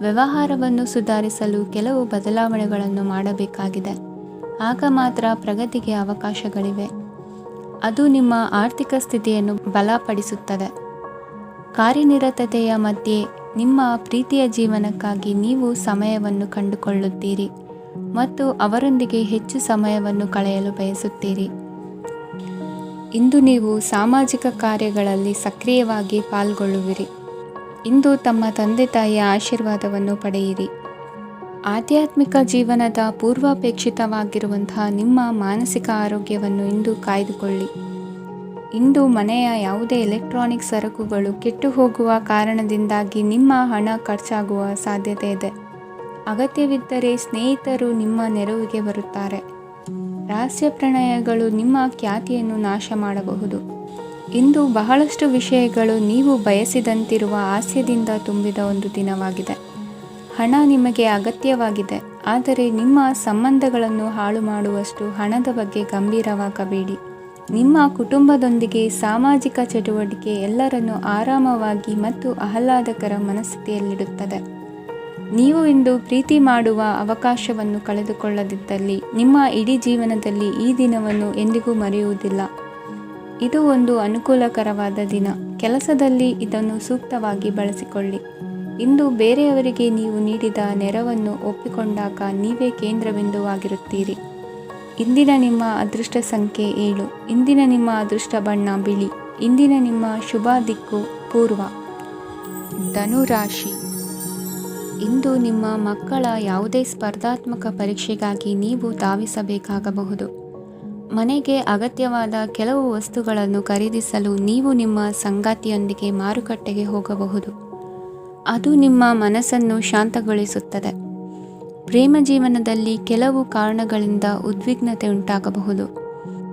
ವ್ಯವಹಾರವನ್ನು ಸುಧಾರಿಸಲು ಕೆಲವು ಬದಲಾವಣೆಗಳನ್ನು ಮಾಡಬೇಕಾಗಿದೆ. ಆಗ ಮಾತ್ರ ಪ್ರಗತಿಗೆ ಅವಕಾಶಗಳಿವೆ. ಅದು ನಿಮ್ಮ ಆರ್ಥಿಕ ಸ್ಥಿತಿಯನ್ನು ಬಲಪಡಿಸುತ್ತದೆ. ಕಾರ್ಯನಿರತತೆಯ ಮಧ್ಯೆ ನಿಮ್ಮ ಪ್ರೀತಿಯ ಜೀವನಕ್ಕಾಗಿ ನೀವು ಸಮಯವನ್ನು ಕಂಡುಕೊಳ್ಳುತ್ತೀರಿ ಮತ್ತು ಅವರೊಂದಿಗೆ ಹೆಚ್ಚು ಸಮಯವನ್ನು ಕಳೆಯಲು ಬಯಸುತ್ತೀರಿ. ಇಂದು ನೀವು ಸಾಮಾಜಿಕ ಕಾರ್ಯಗಳಲ್ಲಿ ಸಕ್ರಿಯವಾಗಿ ಪಾಲ್ಗೊಳ್ಳುವಿರಿ. ಇಂದು ತಮ್ಮ ತಂದೆ ತಾಯಿಯ ಆಶೀರ್ವಾದವನ್ನು ಪಡೆಯಿರಿ. ಆಧ್ಯಾತ್ಮಿಕ ಜೀವನದ ಪೂರ್ವಾಪೇಕ್ಷಿತವಾಗಿರುವಂತಹ ನಿಮ್ಮ ಮಾನಸಿಕ ಆರೋಗ್ಯವನ್ನು ಇಂದು ಕಾಯ್ದುಕೊಳ್ಳಿ. ಇಂದು ಮನೆಯ ಯಾವುದೇ ಎಲೆಕ್ಟ್ರಾನಿಕ್ ಸರಕುಗಳು ಕೆಟ್ಟು ಹೋಗುವ ಕಾರಣದಿಂದಾಗಿ ನಿಮ್ಮ ಹಣ ಖರ್ಚಾಗುವ ಸಾಧ್ಯತೆ ಇದೆ. ಅಗತ್ಯವಿದ್ದರೆ ಸ್ನೇಹಿತರು ನಿಮ್ಮ ನೆರವಿಗೆ ಬರುತ್ತಾರೆ. ರಹಸ್ಯ ಪ್ರಣಯಗಳು ನಿಮ್ಮ ಖ್ಯಾತಿಯನ್ನು ನಾಶ ಮಾಡಬಹುದು. ಇಂದು ಬಹಳಷ್ಟು ವಿಷಯಗಳು ನೀವು ಬಯಸಿದಂತಿರುವ ಹಾಸ್ಯದಿಂದ ತುಂಬಿದ ಒಂದು ದಿನವಾಗಿದೆ. ಹಣ ನಿಮಗೆ ಅಗತ್ಯವಾಗಿದೆ, ಆದರೆ ನಿಮ್ಮ ಸಂಬಂಧಗಳನ್ನು ಹಾಳು ಮಾಡುವಷ್ಟು ಹಣದ ಬಗ್ಗೆ ಗಂಭೀರವಾಗಬೇಡಿ. ನಿಮ್ಮ ಕುಟುಂಬದೊಂದಿಗೆ ಸಾಮಾಜಿಕ ಚಟುವಟಿಕೆ ಎಲ್ಲರನ್ನೂ ಆರಾಮವಾಗಿ ಮತ್ತು ಆಹ್ಲಾದಕರ ಮನಸ್ಥಿತಿಯಲ್ಲಿಡುತ್ತದೆ. ನೀವು ಇಂದು ಪ್ರೀತಿ ಮಾಡುವ ಅವಕಾಶವನ್ನು ಕಳೆದುಕೊಳ್ಳದಿದ್ದಲ್ಲಿ ನಿಮ್ಮ ಇಡೀ ಜೀವನದಲ್ಲಿ ಈ ದಿನವನ್ನು ಎಂದಿಗೂ ಮರೆಯುವುದಿಲ್ಲ. ಇದು ಒಂದು ಅನುಕೂಲಕರವಾದ ದಿನ. ಕೆಲಸದಲ್ಲಿ ಇದನ್ನು ಸೂಕ್ತವಾಗಿ ಬಳಸಿಕೊಳ್ಳಿ. ಇಂದು ಬೇರೆಯವರಿಗೆ ನೀವು ನೀಡಿದ ನೆರವನ್ನು ಒಪ್ಪಿಕೊಂಡಾಗ ನೀವೇ ಕೇಂದ್ರಬಿಂದುವಾಗಿರುತ್ತೀರಿ. ಇಂದಿನ ನಿಮ್ಮ ಅದೃಷ್ಟ ಸಂಖ್ಯೆ 7. ಇಂದಿನ ನಿಮ್ಮ ಅದೃಷ್ಟ ಬಣ್ಣ ಬಿಳಿ. ಇಂದಿನ ನಿಮ್ಮ ಶುಭ ದಿಕ್ಕು ಪೂರ್ವ. ಧನುರಾಶಿ. ಇಂದು ನಿಮ್ಮ ಮಕ್ಕಳ ಯಾವುದೇ ಸ್ಪರ್ಧಾತ್ಮಕ ಪರೀಕ್ಷೆಗಾಗಿ ನೀವು ಧಾವಿಸಬೇಕಾಗಬಹುದು. ಮನೆಗೆ ಅಗತ್ಯವಾದ ಕೆಲವು ವಸ್ತುಗಳನ್ನು ಖರೀದಿಸಲು ನೀವು ನಿಮ್ಮ ಸಂಗಾತಿಯೊಂದಿಗೆ ಮಾರುಕಟ್ಟೆಗೆ ಹೋಗಬಹುದು. ಅದು ನಿಮ್ಮ ಮನಸ್ಸನ್ನು ಶಾಂತಗೊಳಿಸುತ್ತದೆ. ಪ್ರೇಮ ಜೀವನದಲ್ಲಿ ಕೆಲವು ಕಾರಣಗಳಿಂದ ಉದ್ವಿಗ್ನತೆ ಉಂಟಾಗಬಹುದು.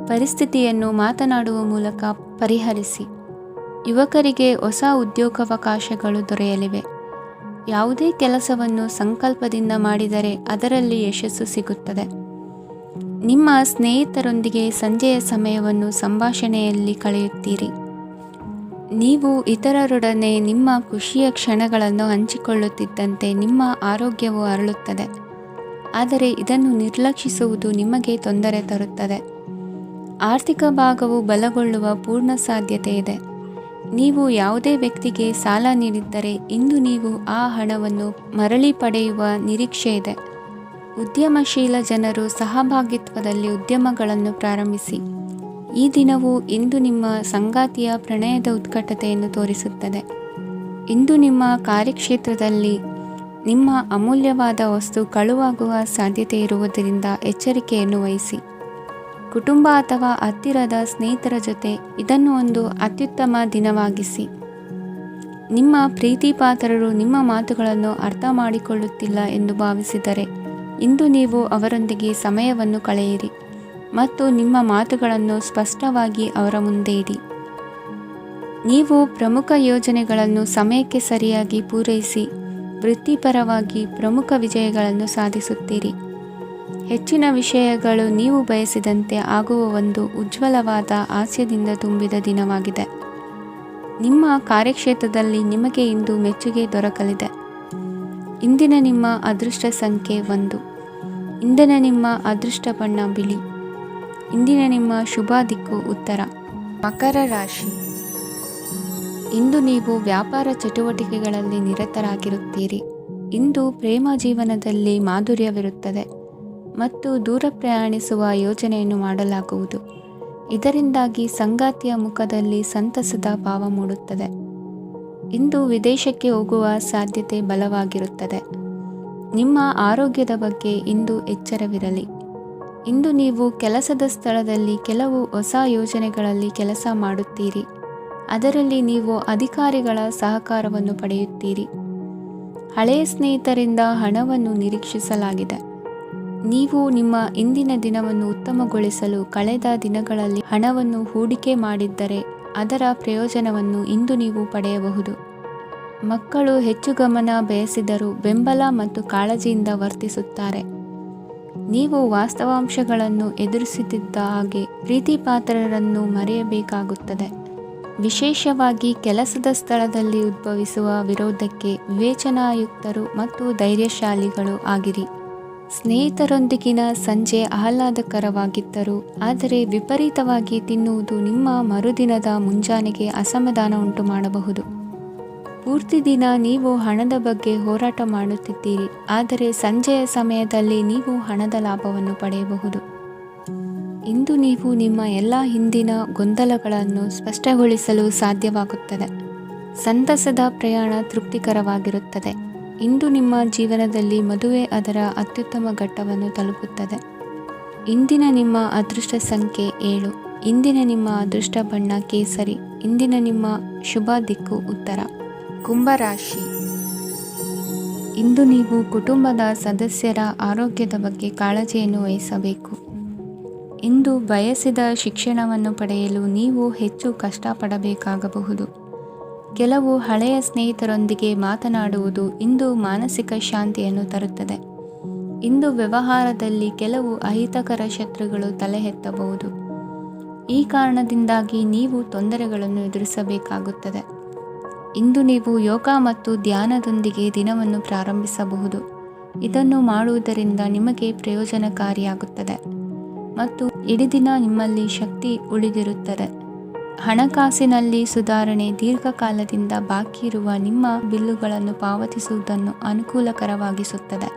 ಪರಿಸ್ಥಿತಿಯನ್ನು ಮಾತನಾಡುವ ಮೂಲಕ ಪರಿಹರಿಸಿ. ಯುವಕರಿಗೆ ಹೊಸ ಉದ್ಯೋಗಾವಕಾಶಗಳು ದೊರೆಯಲಿವೆ. ಯಾವುದೇ ಕೆಲಸವನ್ನು ಸಂಕಲ್ಪದಿಂದ ಮಾಡಿದರೆ ಅದರಲ್ಲಿ ಯಶಸ್ಸು ಸಿಗುತ್ತದೆ. ನಿಮ್ಮ ಸ್ನೇಹಿತರೊಂದಿಗೆ ಸಂಜೆಯ ಸಮಯವನ್ನು ಸಂಭಾಷಣೆಯಲ್ಲಿ ಕಳೆಯುತ್ತೀರಿ. ನೀವು ಇತರರೊಡನೆ ನಿಮ್ಮ ಖುಷಿಯ ಕ್ಷಣಗಳನ್ನು ಹಂಚಿಕೊಳ್ಳುತ್ತಿದ್ದಂತೆ ನಿಮ್ಮ ಆರೋಗ್ಯವು ಅರಳುತ್ತದೆ. ಆದರೆ ಇದನ್ನು ನಿರ್ಲಕ್ಷಿಸುವುದು ನಿಮಗೆ ತೊಂದರೆ ತರುತ್ತದೆ. ಆರ್ಥಿಕ ಭಾಗವು ಬಲಗೊಳ್ಳುವ ಪೂರ್ಣ ಸಾಧ್ಯತೆ ಇದೆ. ನೀವು ಯಾವುದೇ ವ್ಯಕ್ತಿಗೆ ಸಾಲ ನೀಡಿದ್ದರೆ ಇಂದು ನೀವು ಆ ಹಣವನ್ನು ಮರಳಿ ಪಡೆಯುವ ನಿರೀಕ್ಷೆ ಇದೆ. ಉದ್ಯಮಶೀಲ ಜನರು ಸಹಭಾಗಿತ್ವದಲ್ಲಿ ಉದ್ಯಮಗಳನ್ನು ಪ್ರಾರಂಭಿಸಿ. ಈ ದಿನವು ಇಂದು ನಿಮ್ಮ ಸಂಗಾತಿಯ ಪ್ರಣಯದ ಉತ್ಕಟತೆಯನ್ನು ತೋರಿಸುತ್ತದೆ. ಇಂದು ನಿಮ್ಮ ಕಾರ್ಯಕ್ಷೇತ್ರದಲ್ಲಿ ನಿಮ್ಮ ಅಮೂಲ್ಯವಾದ ವಸ್ತು ಕಳುವಾಗುವ ಸಾಧ್ಯತೆ ಇರುವುದರಿಂದ ಎಚ್ಚರಿಕೆಯನ್ನು ವಹಿಸಿ. ಕುಟುಂಬ ಅಥವಾ ಹತ್ತಿರದ ಸ್ನೇಹಿತರ ಜೊತೆ ಇದನ್ನು ಒಂದು ಅತ್ಯುತ್ತಮ ದಿನವಾಗಿಸಿ. ನಿಮ್ಮ ಪ್ರೀತಿ ಪಾತ್ರರು ನಿಮ್ಮ ಮಾತುಗಳನ್ನು ಅರ್ಥ ಮಾಡಿಕೊಳ್ಳುತ್ತಿಲ್ಲ ಎಂದು ಭಾವಿಸಿದರೆ ಇಂದು ನೀವು ಅವರೊಂದಿಗೆ ಸಮಯವನ್ನು ಕಳೆಯಿರಿ ಮತ್ತು ನಿಮ್ಮ ಮಾತುಗಳನ್ನು ಸ್ಪಷ್ಟವಾಗಿ ಅವರ ಮುಂದೆ ಇಡಿ. ನೀವು ಪ್ರಮುಖ ಯೋಜನೆಗಳನ್ನು ಸಮಯಕ್ಕೆ ಸರಿಯಾಗಿ ಪೂರೈಸಿ ವೃತ್ತಿಪರವಾಗಿ ಪ್ರಮುಖ ವಿಜಯಗಳನ್ನು ಸಾಧಿಸುತ್ತೀರಿ. ಹೆಚ್ಚಿನ ವಿಷಯಗಳು ನೀವು ಬಯಸಿದಂತೆ ಆಗುವ ಒಂದು ಉಜ್ವಲವಾದ ಹಾಸ್ಯದಿಂದ ತುಂಬಿದ ದಿನವಾಗಿದೆ. ನಿಮ್ಮ ಕಾರ್ಯಕ್ಷೇತ್ರದಲ್ಲಿ ನಿಮಗೆ ಇಂದು ಮೆಚ್ಚುಗೆ ದೊರಕಲಿದೆ. ಇಂದಿನ ನಿಮ್ಮ ಅದೃಷ್ಟ ಸಂಖ್ಯೆ 1. ಇಂದಿನ ನಿಮ್ಮ ಅದೃಷ್ಟ ಬಣ್ಣ ಬಿಳಿ. ಇಂದಿನ ನಿಮ್ಮ ಶುಭ ದಿಕ್ಕು ಉತ್ತರ. ಮಕರ ರಾಶಿ. ಇಂದು ನೀವು ವ್ಯಾಪಾರ ಚಟುವಟಿಕೆಗಳಲ್ಲಿ ನಿರತರಾಗಿರುತ್ತೀರಿ. ಇಂದು ಪ್ರೇಮ ಜೀವನದಲ್ಲಿ ಮಾಧುರ್ಯವಿರುತ್ತದೆ. ಮತ್ತು ದೂರ ಪ್ರಯಾಣಿಸುವ ಯೋಜನೆಯನ್ನು ಮಾಡಲಾಗುವುದು. ಇದರಿಂದಾಗಿ ಸಂಗಾತಿಯ ಮುಖದಲ್ಲಿ ಸಂತಸದ ಭಾವ ಮೂಡುತ್ತದೆ. ಇಂದು ವಿದೇಶಕ್ಕೆ ಹೋಗುವ ಸಾಧ್ಯತೆ ಬಲವಾಗಿರುತ್ತದೆ. ನಿಮ್ಮ ಆರೋಗ್ಯದ ಬಗ್ಗೆ ಇಂದು ಎಚ್ಚರವಿರಲಿ. ಇಂದು ನೀವು ಕೆಲಸದ ಸ್ಥಳದಲ್ಲಿ ಕೆಲವು ಹೊಸ ಯೋಜನೆಗಳಲ್ಲಿ ಕೆಲಸ ಮಾಡುತ್ತೀರಿ. ಅದರಲ್ಲಿ ನೀವು ಅಧಿಕಾರಿಗಳ ಸಹಕಾರವನ್ನು ಪಡೆಯುತ್ತೀರಿ. ಹಳೆಯ ಸ್ನೇಹಿತರಿಂದ ಹಣವನ್ನು ನಿರೀಕ್ಷಿಸಲಾಗಿದೆ. ನೀವು ನಿಮ್ಮ ಇಂದಿನ ದಿನವನ್ನು ಉತ್ತಮಗೊಳಿಸಲು ಕಳೆದ ದಿನಗಳಲ್ಲಿ ಹಣವನ್ನು ಹೂಡಿಕೆ ಮಾಡಿದ್ದರೆ ಅದರ ಪ್ರಯೋಜನವನ್ನು ಇಂದು ನೀವು ಪಡೆಯಬಹುದು. ಮಕ್ಕಳು ಹೆಚ್ಚು ಗಮನ ಬಯಸಿದರೂ ಬೆಂಬಲ ಮತ್ತು ಕಾಳಜಿಯಿಂದ ವರ್ತಿಸುತ್ತಾರೆ. ನೀವು ವಾಸ್ತವಾಂಶಗಳನ್ನು ಎದುರಿಸುತ್ತಿದ್ದ ಹಾಗೆ ಪ್ರೀತಿಪಾತ್ರರನ್ನು ಮರೆಯಬೇಕಾಗುತ್ತದೆ. ವಿಶೇಷವಾಗಿ ಕೆಲಸದ ಸ್ಥಳದಲ್ಲಿ ಉದ್ಭವಿಸುವ ವಿರೋಧಕ್ಕೆ ವಿವೇಚನಾಯುಕ್ತರು ಮತ್ತು ಧೈರ್ಯಶಾಲಿಗಳು ಆಗಿರಿ. ಸ್ನೇಹಿತರೊಂದಿಗಿನ ಸಂಜೆ ಆಹ್ಲಾದಕರವಾಗಿದ್ದರೂ ಆದರೆ ವಿಪರೀತವಾಗಿ ತಿನ್ನುವುದು ನಿಮ್ಮ ಮರುದಿನದ ಮುಂಜಾನೆಗೆ ಅಸಮಾಧಾನ ಉಂಟು ಮಾಡಬಹುದು. ಪೂರ್ತಿ ದಿನ ನೀವು ಹಣದ ಬಗ್ಗೆ ಹೋರಾಟ ಮಾಡುತ್ತಿದ್ದೀರಿ, ಆದರೆ ಸಂಜೆಯ ಸಮಯದಲ್ಲಿ ನೀವು ಹಣದ ಲಾಭವನ್ನು ಪಡೆಯಬಹುದು. ಇಂದು ನೀವು ನಿಮ್ಮ ಎಲ್ಲ ಹಿಂದಿನ ಗೊಂದಲಗಳನ್ನು ಸ್ಪಷ್ಟಗೊಳಿಸಲು ಸಾಧ್ಯವಾಗುತ್ತದೆ. ಸಂತಸದ ಪ್ರಯಾಣ ತೃಪ್ತಿಕರವಾಗಿರುತ್ತದೆ. ಇಂದು ನಿಮ್ಮ ಜೀವನದಲ್ಲಿ ಮದುವೆ ಅದರ ಅತ್ಯುತ್ತಮ ಘಟ್ಟವನ್ನು ತಲುಪುತ್ತದೆ. ಇಂದಿನ ನಿಮ್ಮ ಅದೃಷ್ಟ ಸಂಖ್ಯೆ 7. ಇಂದಿನ ನಿಮ್ಮ ಅದೃಷ್ಟ ಬಣ್ಣ ಕೇಸರಿ. ಇಂದಿನ ನಿಮ್ಮ ಶುಭ ದಿಕ್ಕು ಉತ್ತರ. ಕುಂಭರಾಶಿ. ಇಂದು ನೀವು ಕುಟುಂಬದ ಸದಸ್ಯರ ಆರೋಗ್ಯದ ಬಗ್ಗೆ ಕಾಳಜಿಯನ್ನು ವಹಿಸಬೇಕು. ಇಂದು ಬಯಸಿದ ಶಿಕ್ಷಣವನ್ನು ಪಡೆಯಲು ನೀವು ಹೆಚ್ಚು ಕಷ್ಟಪಡಬೇಕಾಗಬಹುದು. ಕೆಲವು ಹಳೆಯ ಸ್ನೇಹಿತರೊಂದಿಗೆ ಮಾತನಾಡುವುದು ಇಂದು ಮಾನಸಿಕ ಶಾಂತಿಯನ್ನು ತರುತ್ತದೆ. ಇಂದು ವ್ಯವಹಾರದಲ್ಲಿ ಕೆಲವು ಅಹಿತಕರ ಶತ್ರುಗಳು ತಲೆ ಎತ್ತಬಹುದು. ಈ ಕಾರಣದಿಂದಾಗಿ ನೀವು ತೊಂದರೆಗಳನ್ನು ಎದುರಿಸಬೇಕಾಗುತ್ತದೆ. ಇಂದು ನೀವು ಯೋಗ ಮತ್ತು ಧ್ಯಾನದೊಂದಿಗೆ ದಿನವನ್ನು ಪ್ರಾರಂಭಿಸಬಹುದು. ಇದನ್ನು ಮಾಡುವುದರಿಂದ ನಿಮಗೆ ಪ್ರಯೋಜನಕಾರಿಯಾಗುತ್ತದೆ ಮತ್ತು ಇಡೀ ದಿನ ನಿಮ್ಮಲ್ಲಿ ಶಕ್ತಿ ಉಳಿದಿರುತ್ತದೆ. ಹಣಕಾಸಿನಲ್ಲಿ ಸುಧಾರಣೆ. ದೀರ್ಘಕಾಲದಿಂದ ಬಾಕಿ ಇರುವ ನಿಮ್ಮ ಬಿಲ್ಲುಗಳನ್ನು ಪಾವತಿಸುವುದನ್ನು ಅನುಕೂಲಕರವಾಗಿಸುತ್ತದೆ.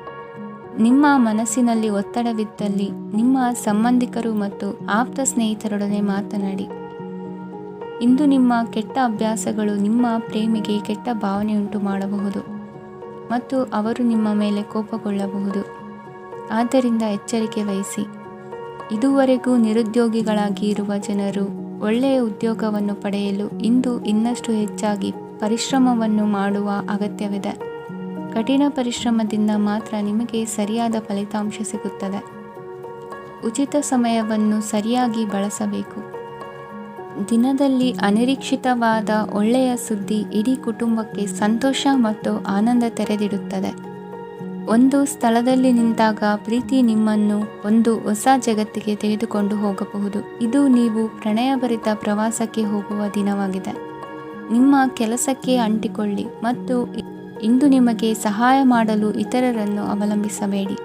ನಿಮ್ಮ ಮನಸ್ಸಿನಲ್ಲಿ ಒತ್ತಡವಿದ್ದಲ್ಲಿ ನಿಮ್ಮ ಸಂಬಂಧಿಕರು ಮತ್ತು ಆಪ್ತ ಸ್ನೇಹಿತರೊಡನೆ ಮಾತನಾಡಿ. ಇಂದು ನಿಮ್ಮ ಕೆಟ್ಟ ಅಭ್ಯಾಸಗಳು ನಿಮ್ಮ ಪ್ರೇಮಿಗೆ ಕೆಟ್ಟ ಭಾವನೆಯುಂಟು ಮಾಡಬಹುದು ಮತ್ತು ಅವರು ನಿಮ್ಮ ಮೇಲೆ ಕೋಪಗೊಳ್ಳಬಹುದು. ಆದ್ದರಿಂದ ಎಚ್ಚರಿಕೆ ವಹಿಸಿ. ಇದುವರೆಗೂ ನಿರುದ್ಯೋಗಿಗಳಾಗಿ ಇರುವ ಜನರು ಒಳ್ಳೆಯ ಉದ್ಯೋಗವನ್ನು ಪಡೆಯಲು ಇಂದು ಇನ್ನಷ್ಟು ಹೆಚ್ಚಾಗಿ ಪರಿಶ್ರಮವನ್ನು ಮಾಡುವ ಅಗತ್ಯವಿದೆ. ಕಠಿಣ ಪರಿಶ್ರಮದಿಂದ ಮಾತ್ರ ನಿಮಗೆ ಸರಿಯಾದ ಫಲಿತಾಂಶ ಸಿಗುತ್ತದೆ. ಉಚಿತ ಸಮಯವನ್ನು ಸರಿಯಾಗಿ ಬಳಸಬೇಕು. ದಿನದಲ್ಲಿ ಅನಿರೀಕ್ಷಿತವಾದ ಒಳ್ಳೆಯ ಸುದ್ದಿ ಇಡೀ ಕುಟುಂಬಕ್ಕೆ ಸಂತೋಷ ಮತ್ತು ಆನಂದ ತೆರೆದಿಡುತ್ತದೆ. ಒಂದು ಸ್ಥಳದಲ್ಲಿ ನಿಂತಾಗ ಪ್ರೀತಿ ನಿಮ್ಮನ್ನು ಒಂದು ಹೊಸ ಜಗತ್ತಿಗೆ ತೆಗೆದುಕೊಂಡು ಹೋಗಬಹುದು. ಇದು ನೀವು ಪ್ರಣಯಭರಿತ ಪ್ರವಾಸಕ್ಕೆ ಹೋಗುವ ದಿನವಾಗಿದೆ. ನಿಮ್ಮ ಕೆಲಸಕ್ಕೆ ಅಂಟಿಕೊಳ್ಳಿ ಮತ್ತು ಇಂದು ನಿಮಗೆ ಸಹಾಯ ಮಾಡಲು ಇತರರನ್ನು ಅವಲಂಬಿಸಬೇಡಿ.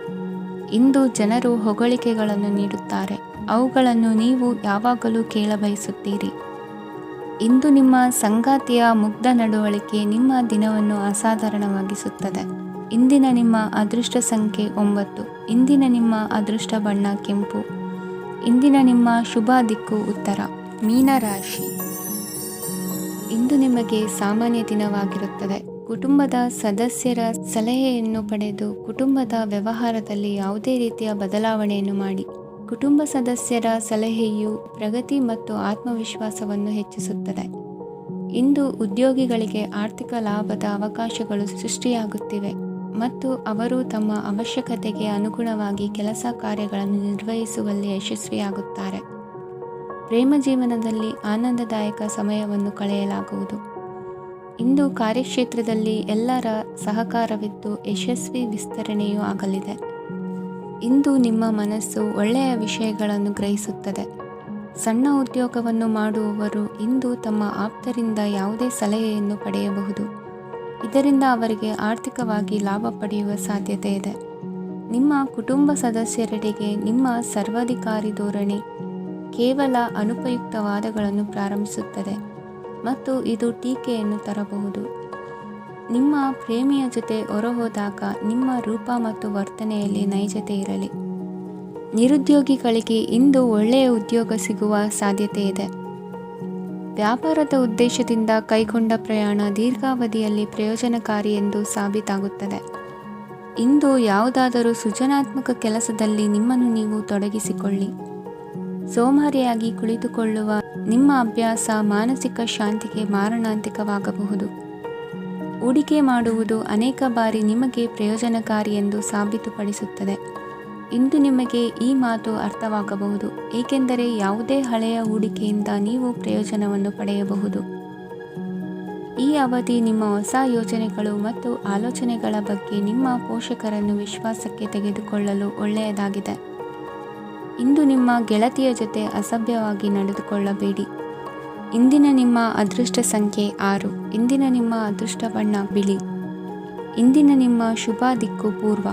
ಇಂದು ಜನರು ಹೊಗಳಿಕೆಗಳನ್ನು ನೀಡುತ್ತಾರೆ. ಅವುಗಳನ್ನು ನೀವು ಯಾವಾಗಲೂ ಕೇಳಬಯಸುತ್ತೀರಿ. ಇಂದು ನಿಮ್ಮ ಸಂಗಾತಿಯ ಮುಗ್ಧ ನಡವಳಿಕೆ ನಿಮ್ಮ ದಿನವನ್ನು ಅಸಾಧಾರಣವಾಗಿಸುತ್ತದೆ. ಇಂದಿನ ನಿಮ್ಮ ಅದೃಷ್ಟ ಸಂಖ್ಯೆ 9. ಇಂದಿನ ನಿಮ್ಮ ಅದೃಷ್ಟ ಬಣ್ಣ ಕೆಂಪು. ಇಂದಿನ ನಿಮ್ಮ ಶುಭ ದಿಕ್ಕು ಉತ್ತರ. ಮೀನರಾಶಿ. ಇಂದು ನಿಮಗೆ ಸಾಮಾನ್ಯ ದಿನವಾಗಿರುತ್ತದೆ. ಕುಟುಂಬದ ಸದಸ್ಯರ ಸಲಹೆಯನ್ನು ಪಡೆದು ಕುಟುಂಬದ ವ್ಯವಹಾರದಲ್ಲಿ ಯಾವುದೇ ರೀತಿಯ ಬದಲಾವಣೆಯನ್ನು ಮಾಡಿ. ಕುಟುಂಬ ಸದಸ್ಯರ ಸಲಹೆಯು ಪ್ರಗತಿ ಮತ್ತು ಆತ್ಮವಿಶ್ವಾಸವನ್ನು ಹೆಚ್ಚಿಸುತ್ತದೆ. ಇಂದು ಉದ್ಯೋಗಿಗಳಿಗೆ ಆರ್ಥಿಕ ಲಾಭದ ಅವಕಾಶಗಳು ಸೃಷ್ಟಿಯಾಗುತ್ತಿವೆ ಮತ್ತು ಅವರು ತಮ್ಮ ಅವಶ್ಯಕತೆಗೆ ಅನುಗುಣವಾಗಿ ಕೆಲಸ ಕಾರ್ಯಗಳನ್ನು ನಿರ್ವಹಿಸುವಲ್ಲಿ ಯಶಸ್ವಿಯಾಗುತ್ತಾರೆ. ಪ್ರೇಮ ಜೀವನದಲ್ಲಿ ಆನಂದದಾಯಕ ಸಮಯವನ್ನು ಕಳೆಯಲಾಗುವುದು. ಇಂದು ಕಾರ್ಯಕ್ಷೇತ್ರದಲ್ಲಿ ಎಲ್ಲರ ಸಹಕಾರವಿದ್ದು ಯಶಸ್ವಿ ವಿಸ್ತರಣೆಯೂ ಆಗಲಿದೆ. ಇಂದು ನಿಮ್ಮ ಮನಸ್ಸು ಒಳ್ಳೆಯ ವಿಷಯಗಳನ್ನು ಗ್ರಹಿಸುತ್ತದೆ. ಸಣ್ಣ ಉದ್ಯೋಗವನ್ನು ಮಾಡುವವರು ಇಂದು ತಮ್ಮ ಆಪ್ತರಿಂದ ಯಾವುದೇ ಸಲಹೆಯನ್ನು ಪಡೆಯಬಹುದು. ಇದರಿಂದ ಅವರಿಗೆ ಆರ್ಥಿಕವಾಗಿ ಲಾಭ ಪಡೆಯುವ ಸಾಧ್ಯತೆ ಇದೆ. ನಿಮ್ಮ ಕುಟುಂಬ ಸದಸ್ಯರೆಡೆಗೆ ನಿಮ್ಮ ಸರ್ವಾಧಿಕಾರಿ ಧೋರಣೆ ಕೇವಲ ಅನುಪಯುಕ್ತ ವಾದಗಳನ್ನು ಪ್ರಾರಂಭಿಸುತ್ತದೆ ಮತ್ತು ಇದು ಟೀಕೆಯನ್ನು ತರಬಹುದು. ನಿಮ್ಮ ಪ್ರೇಮಿಯ ಜೊತೆ ಹೊರಹೋದಾಗ ನಿಮ್ಮ ರೂಪ ಮತ್ತು ವರ್ತನೆಯಲ್ಲಿ ನೈಜತೆ ಇರಲಿ. ನಿರುದ್ಯೋಗಿಗಳಿಗೆ ಇಂದು ಒಳ್ಳೆಯ ಉದ್ಯೋಗ ಸಿಗುವ ಸಾಧ್ಯತೆ ಇದೆ. ವ್ಯಾಪಾರದ ಉದ್ದೇಶದಿಂದ ಕೈಗೊಂಡ ಪ್ರಯಾಣ ದೀರ್ಘಾವಧಿಯಲ್ಲಿ ಪ್ರಯೋಜನಕಾರಿ ಎಂದು ಸಾಬೀತಾಗುತ್ತದೆ. ಇಂದು ಯಾವುದಾದರೂ ಸೃಜನಾತ್ಮಕ ಕೆಲಸದಲ್ಲಿ ನಿಮ್ಮನ್ನು ನೀವು ತೊಡಗಿಸಿಕೊಳ್ಳಿ. ಸೋಮಾರಿಯಾಗಿ ಕುಳಿತುಕೊಳ್ಳುವ ನಿಮ್ಮ ಅಭ್ಯಾಸ ಮಾನಸಿಕ ಶಾಂತಿಗೆ ಮಾರಣಾಂತಿಕವಾಗಬಹುದು. ಹೂಡಿಕೆ ಮಾಡುವುದು ಅನೇಕ ಬಾರಿ ನಿಮಗೆ ಪ್ರಯೋಜನಕಾರಿ ಎಂದು ಸಾಬೀತುಪಡಿಸುತ್ತದೆ. ಇಂದು ನಿಮಗೆ ಈ ಮಾತು ಅರ್ಥವಾಗಬಹುದು, ಏಕೆಂದರೆ ಯಾವುದೇ ಹಳೆಯ ಹೂಡಿಕೆಯಿಂದ ನೀವು ಪ್ರಯೋಜನವನ್ನು ಪಡೆಯಬಹುದು. ಈ ಅವಧಿ ನಿಮ್ಮ ಹೊಸ ಯೋಜನೆಗಳು ಮತ್ತು ಆಲೋಚನೆಗಳ ಬಗ್ಗೆ ನಿಮ್ಮ ಪೋಷಕರನ್ನು ವಿಶ್ವಾಸಕ್ಕೆ ತೆಗೆದುಕೊಳ್ಳಲು ಒಳ್ಳೆಯದಾಗಿದೆ. ಇಂದು ನಿಮ್ಮ ಗೆಳತಿಯ ಜೊತೆ ಅಸಭ್ಯವಾಗಿ ನಡೆದುಕೊಳ್ಳಬೇಡಿ. ಇಂದಿನ ನಿಮ್ಮ ಅದೃಷ್ಟ ಸಂಖ್ಯೆ 6. ಇಂದಿನ ನಿಮ್ಮ ಅದೃಷ್ಟ ಬಣ್ಣ ಬಿಳಿ. ಇಂದಿನ ನಿಮ್ಮ ಶುಭ ದಿಕ್ಕು ಪೂರ್ವ.